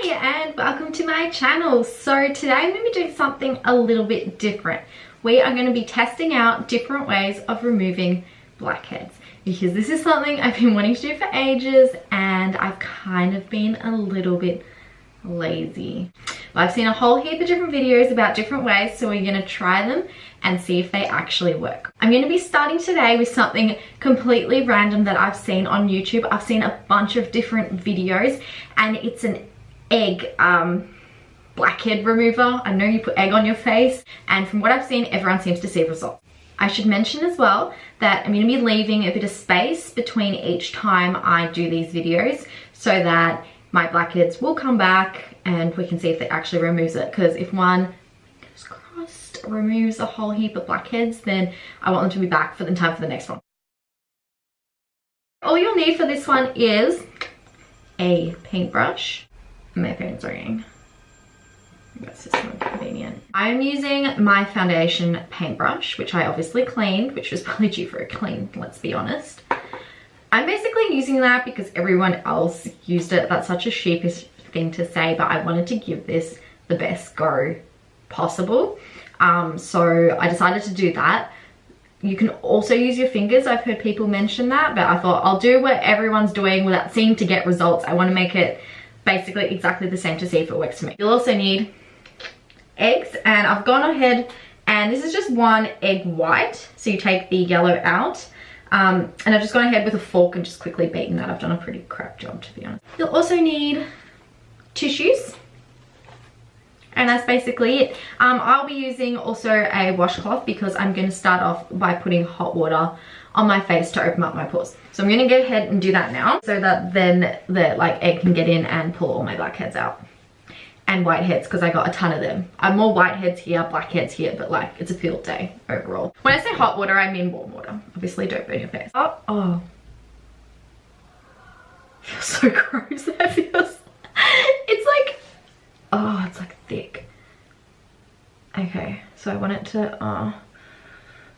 Hi and welcome to my channel. So today I'm going to be doing something a little bit different. We are going to be testing out different ways of removing blackheads because this is something I've been wanting to do for ages and I've kind of been a little bit lazy. But I've seen a whole heap of different videos about different ways, so we're going to try them and see if they actually work. I'm going to be starting today with something completely random that I've seen on YouTube. I've seen a bunch of different videos and it's an egg blackhead remover. I know you put egg on your face, and from what I've seen, everyone seems to see results. I should mention as well that I'm going to be leaving a bit of space between each time I do these videos so that my blackheads will come back and we can see if it actually removes it, because if one, fingers crossed, removes a whole heap of blackheads, then I want them to be back for the time for the next one. All you'll need for this one is a paintbrush. My phone's ringing. That's just more convenient. I'm using my foundation paintbrush, which I obviously cleaned, which was probably due for a clean, let's be honest. I'm basically using that because everyone else used it. That's such a sheepish thing to say, but I wanted to give this the best go possible. So I decided to do that. You can also use your fingers. I've heard people mention that, but I thought I'll do what everyone's doing without seeming to get results. I want to make it basically exactly the same to see if it works for me. You'll also need eggs, and I've gone ahead and this is just one egg white. So you take the yellow out. And I've just gone ahead with a fork and just quickly beaten that. I've done a pretty crap job, to be honest. You'll also need tissues, and that's basically it. I'll be using also a washcloth because I'm going to start off by putting hot water on my face to open up my pores. So I'm going to go ahead and do that now so that then the egg can get in and pull all my blackheads out. And whiteheads, because I got a ton of them. I'm more whiteheads here, blackheads here, but it's a field day overall. When I say hot water, I mean warm water. Obviously, don't burn your face. Oh. Feels so gross. That feels, it's like thick. Okay, so I want it to,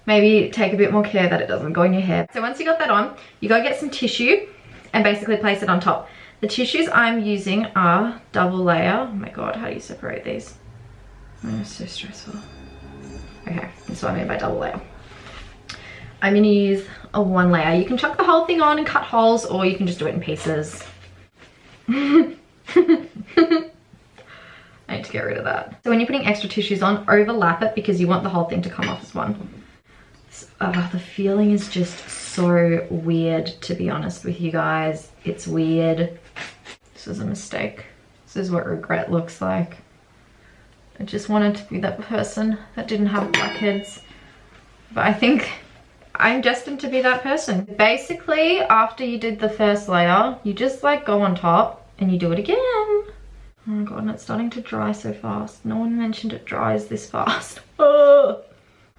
maybe take a bit more care that it doesn't go in your hair. So once you got that on, you gotta get some tissue and basically place it on top. The tissues I'm using are double layer. Oh my god, how do you separate these? Oh, it's so stressful. Okay, that's what I mean by double layer. I'm gonna use a one layer. You can chuck the whole thing on and cut holes, or you can just do it in pieces. I need to get rid of that. So when you're putting extra tissues on, overlap it because you want the whole thing to come off as one. The feeling is just so weird, to be honest with you guys. It's weird. This was a mistake. This is what regret looks like. I just wanted to be that person that didn't have blackheads. But I think I'm destined to be that person. Basically, after you did the first layer, you just go on top and you do it again. Oh my god, and it's starting to dry so fast. No one mentioned it dries this fast. Oh.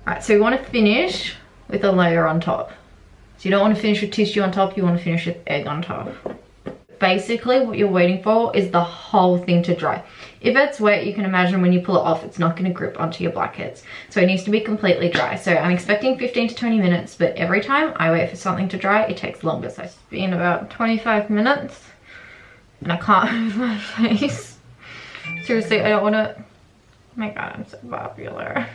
Alright, so we want to finish with a layer on top. So you don't want to finish with tissue on top, you want to finish with egg on top. Basically what you're waiting for is the whole thing to dry. If it's wet, you can imagine when you pull it off, it's not going to grip onto your blackheads. So it needs to be completely dry. So I'm expecting 15 to 20 minutes, but every time I wait for something to dry, it takes longer. So it's been about 25 minutes and I can't move my face. Seriously, I don't want to, oh my god, I'm so popular.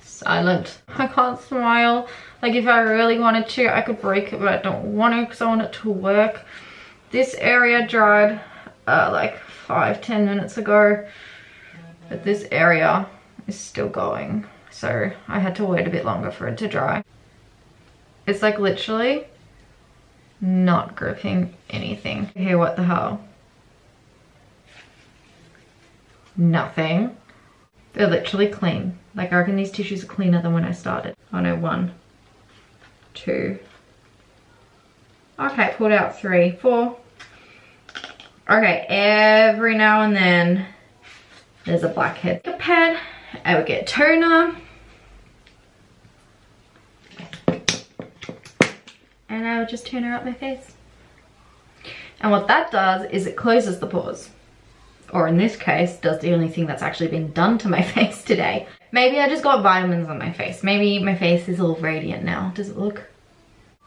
Silent. I can't smile. If I really wanted to, I could break it, but I don't want to because I want it to work. This area dried 5-10 minutes ago, but this area is still going, so I had to wait a bit longer for it to dry. It's literally not gripping anything. Here, what the hell? Nothing. They're literally clean. I reckon these tissues are cleaner than when I started. Oh no, 1, 2. Okay, pulled out 3, 4. Okay, every now and then there's a blackhead. A pad, I would get toner. And I would just toner up my face. And what that does is it closes the pores. Or in this case, does the only thing that's actually been done to my face today. Maybe I just got vitamins on my face. Maybe my face is all radiant now. Does it look?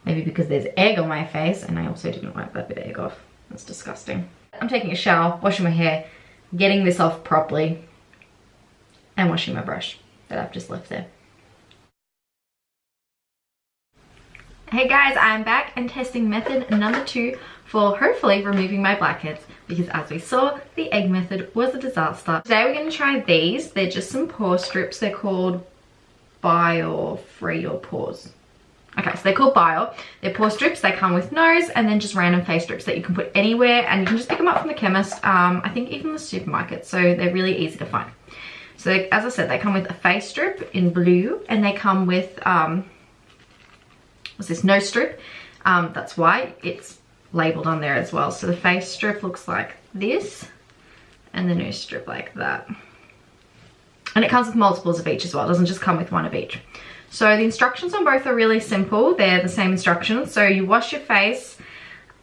Maybe because there's egg on my face and I also didn't wipe that bit of egg off. That's disgusting. I'm taking a shower, washing my hair, getting this off properly, and washing my brush that I've just left there. Hey guys, I'm back and testing method number 2 for hopefully removing my blackheads, because as we saw, the egg method was a disaster. Today we're going to try these. They're just some pore strips. They're called Bio Free or Pores. Okay, so they're called Bio. They're pore strips. They come with nose and then just random face strips that you can put anywhere, and you can just pick them up from the chemist, I think even the supermarket, so they're really easy to find. So as I said, they come with a face strip in blue, and they come with what's this, nose strip, that's white. It's labeled on there as well. So the face strip looks like this, and the nose strip like that. And it comes with multiples of each as well. It doesn't just come with one of each. So the instructions on both are really simple. They're the same instructions. So you wash your face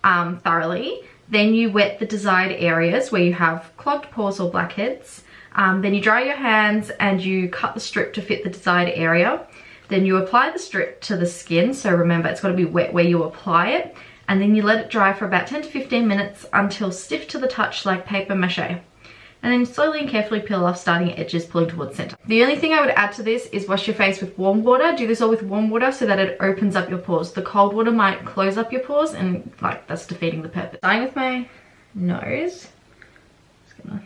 thoroughly, then you wet the desired areas where you have clogged pores or blackheads. Then you dry your hands and you cut the strip to fit the desired area. Then you apply the strip to the skin. So remember, it's got to be wet where you apply it. And then you let it dry for about 10 to 15 minutes until stiff to the touch like paper mache. And then slowly and carefully peel off, starting at edges, pulling towards center. The only thing I would add to this is wash your face with warm water. Do this all with warm water so that it opens up your pores. The cold water might close up your pores, and like that's defeating the purpose. Starting with my nose. I'm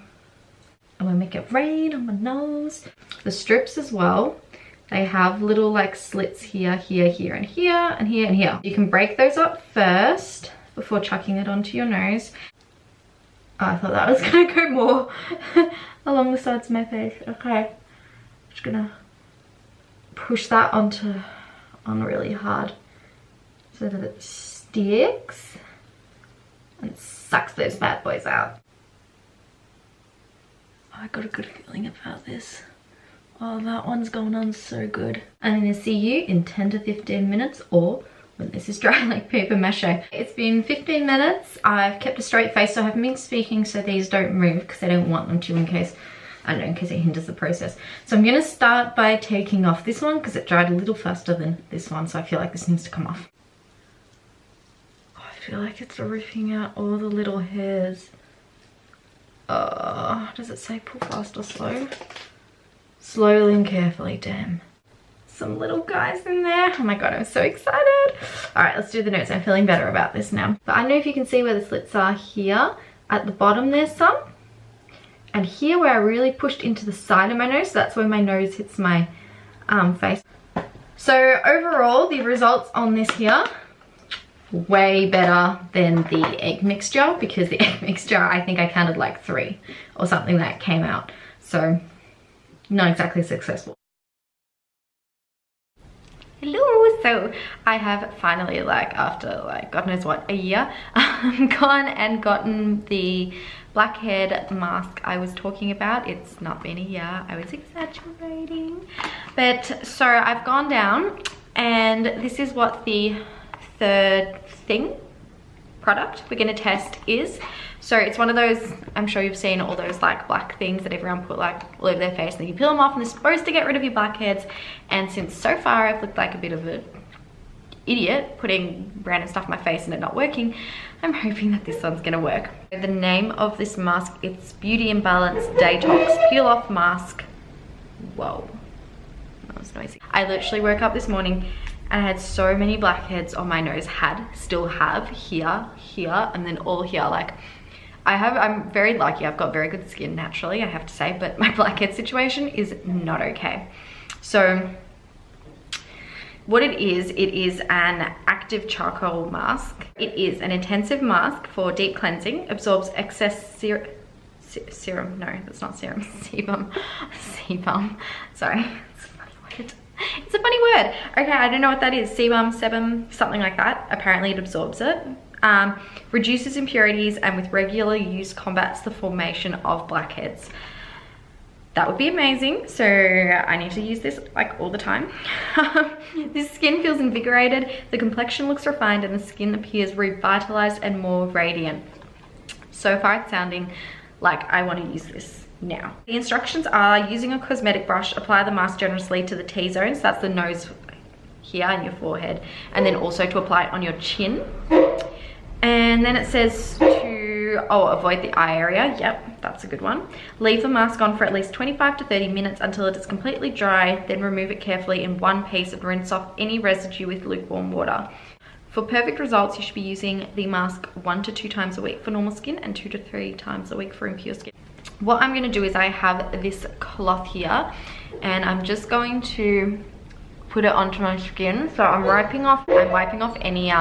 gonna make it rain on my nose. The strips as well, they have little like slits here, here, here, and here, and here, and here. You can break those up first before chucking it onto your nose. Oh, I thought that was gonna go more along the sides of my face. Okay, just gonna push that on really hard so that it sticks and sucks those bad boys out. Oh, I got a good feeling about this. Oh, that one's going on so good. I'm gonna see you in 10 to 15 minutes, or when this is dry like paper mache. It's been 15 minutes. I've kept a straight face, so I haven't been speaking, so these don't move because I don't want them to, in case, I don't know, in case it hinders the process. So I'm gonna start by taking off this one because it dried a little faster than this one, so I feel like this needs to come off. Oh, I feel like it's ripping out all the little hairs. Does it say pull fast or slow? Slowly and carefully, damn. Some little guys in there. Oh my god, I'm so excited. All right, let's do the nose. I'm feeling better about this now. But I don't know if you can see where the slits are here. At the bottom there's some. And here where I really pushed into the side of my nose, so that's where my nose hits my face. So overall, the results on this here, way better than the egg mixture, because the egg mixture, I think I counted like 3 or something that came out. So not exactly successful. Hello, so I have finally, like after like God knows what, a year, gone and gotten the blackhead mask I was talking about. It's not been a year, I was exaggerating. But so I've gone down, and this is what the third product we're gonna test is. So it's one of those, I'm sure you've seen all those like black things that everyone put like all over their face, and then you peel them off and they're supposed to get rid of your blackheads. And since so far I've looked like a bit of an idiot putting random stuff on my face and it not working, I'm hoping that this one's gonna work. The name of this mask, it's Beauty and Balance Detox Peel Off Mask. Whoa, that was noisy. I literally woke up this morning and I had so many blackheads on my nose, still have, here, and then all here. Like, I'm very lucky, I've got very good skin naturally, I have to say, but my blackhead situation is not okay. So what it is an active charcoal mask. It is an intensive mask for deep cleansing, absorbs excess serum, no, that's not serum, sebum, sorry, it's a funny word. It's a funny word. Okay, I don't know what that is. Sebum, something like that. Apparently it absorbs it. Reduces impurities, and with regular use combats the formation of blackheads. That would be amazing. So I need to use this like all the time. This skin feels invigorated, the complexion looks refined, and the skin appears revitalized and more radiant. So far it's sounding like I want to use this now. The instructions are: using a cosmetic brush, apply the mask generously to the T-zones, that's the nose here and your forehead, and then also to apply it on your chin. And then it says to avoid the eye area. Yep, that's a good one. Leave the mask on for at least 25 to 30 minutes until it is completely dry, then remove it carefully in one piece and rinse off any residue with lukewarm water. For perfect results, you should be using the mask 1 to 2 times a week for normal skin and 2 to 3 times a week for impure skin. What I'm going to do is I have this cloth here and I'm just going to put it onto my skin. So I'm wiping off any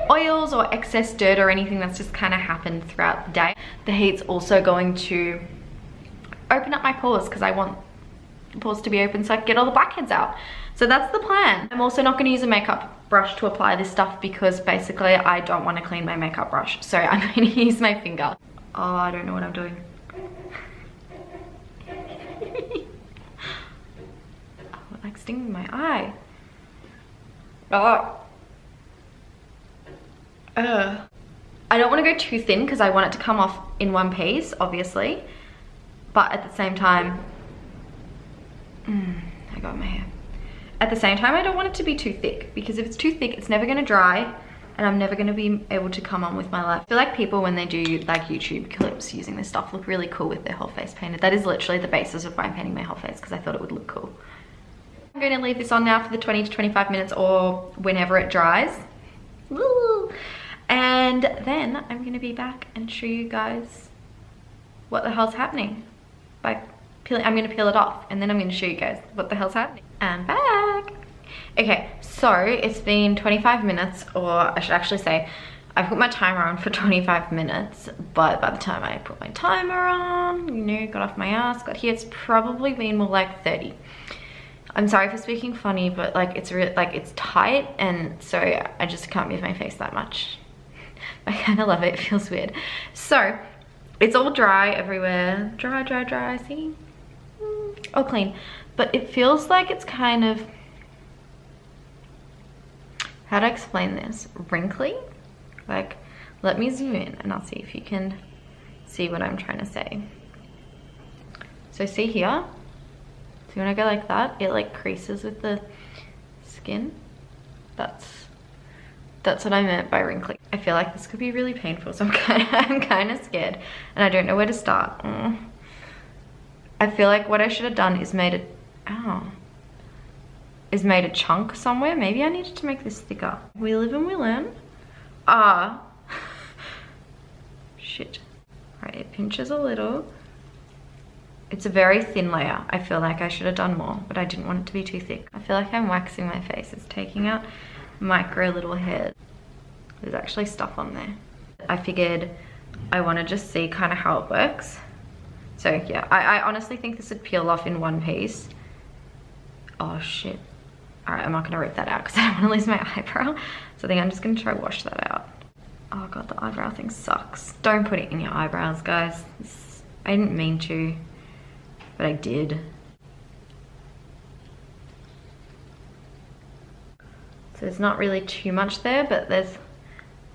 oils or excess dirt or anything that's just kind of happened throughout the day. The heat's also going to open up my pores because I want the pores to be open so I can get all the blackheads out. So that's the plan. I'm also not going to use a makeup brush to apply this stuff because basically I don't want to clean my makeup brush. So I'm going to use my finger. Oh, I don't know what I'm doing. Like stinging my eye. Oh. I don't want to go too thin because I want it to come off in one piece, obviously. But at the same time, I got my hair. At the same time, I don't want it to be too thick because if it's too thick, it's never going to dry and I'm never going to be able to come on with my life. I feel like people when they do like YouTube clips using this stuff look really cool with their whole face painted. That is literally the basis of why I'm painting my whole face because I thought it would look cool. I'm going to leave this on now for the 20 to 25 minutes or whenever it dries. Woo! And then I'm going to be back and show you guys what the hell's happening. I'm going to peel it off and then I'm going to show you guys what the hell's happening. I'm back. Okay, so it's been 25 minutes, or I should actually say I put my timer on for 25 minutes, but by the time I put my timer on, you know, got off my ass, got here, it's probably been more like 30. I'm sorry for speaking funny, but like it's really like it's tight and so I just can't move my face that much. I kind of love it, it feels weird. So it's all dry everywhere. Dry, see? All clean. But it feels like it's kind of, how to explain this? Wrinkly? Like, let me zoom in and I'll see if you can see what I'm trying to say. So see here? So when I go like that, it like creases with the skin. That's what I meant by wrinkly. I feel like this could be really painful, so I'm kind of scared and I don't know where to start. I feel like what I should have done is made a chunk somewhere. Maybe I needed to make this thicker. We live and we learn. Shit. Right, it pinches a little. It's a very thin layer. I feel like I should have done more, but I didn't want it to be too thick. I feel like I'm waxing my face. It's taking out micro little hairs. There's actually stuff on there. I figured I want to just see kind of how it works. So yeah, I honestly think this would peel off in one piece. Oh shit. All right, I'm not gonna rip that out because I don't want to lose my eyebrow. So I think I'm just gonna try wash that out. Oh god, the eyebrow thing sucks. Don't put it in your eyebrows, guys. I didn't mean to, but I did. So there's not really too much there, but there's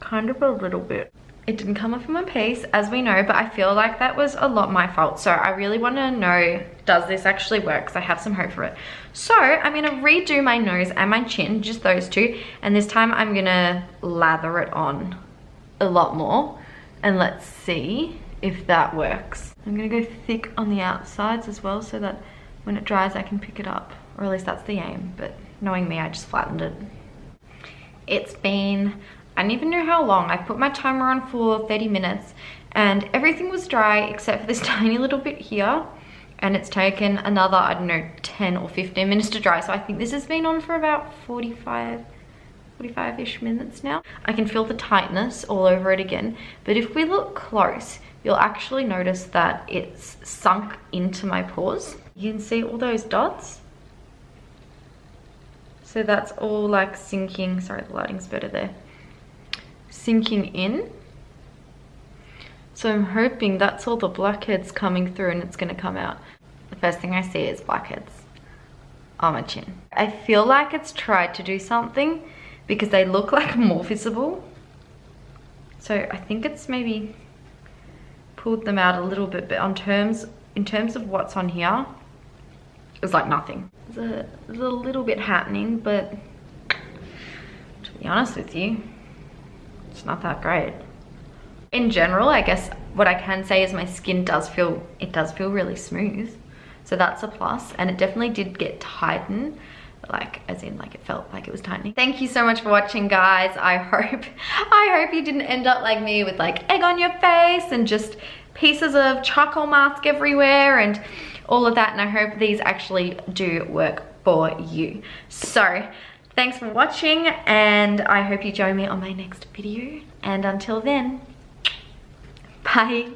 kind of a little bit. It didn't come off in one piece, as we know, but I feel like that was a lot my fault. So I really want to know, does this actually work? Because I have some hope for it. So I'm going to redo my nose and my chin, just those two. And this time I'm going to lather it on a lot more. And let's see if that works. I'm going to go thick on the outsides as well so that when it dries I can pick it up. Or at least that's the aim, but knowing me, I just flattened it. It's been, I don't even know how long. I put my timer on for 30 minutes and everything was dry except for this tiny little bit here. And it's taken another, I don't know, 10 or 15 minutes to dry. So I think this has been on for about 45-ish minutes now. I can feel the tightness all over it again. But if we look close, you'll actually notice that it's sunk into my pores. You can see all those dots. So that's all like sinking, sorry, the lighting's better there. Sinking in. So I'm hoping that's all the blackheads coming through and it's gonna come out. The first thing I see is blackheads on my chin. I feel like it's tried to do something because they look like more visible. So I think it's maybe pulled them out a little bit, but in terms of what's on here, it's like nothing. There's a little bit happening, but to be honest with you, it's not that great. In general, I guess what I can say is my skin does feel really smooth. So that's a plus, and it definitely did get tightened, like as in like it felt like it was tightening. Thank you so much for watching, guys. I hope you didn't end up like me with like egg on your face and just pieces of charcoal mask everywhere and all of that, and I hope these actually do work for you. So thanks for watching, and I hope you join me on my next video, and until then, bye.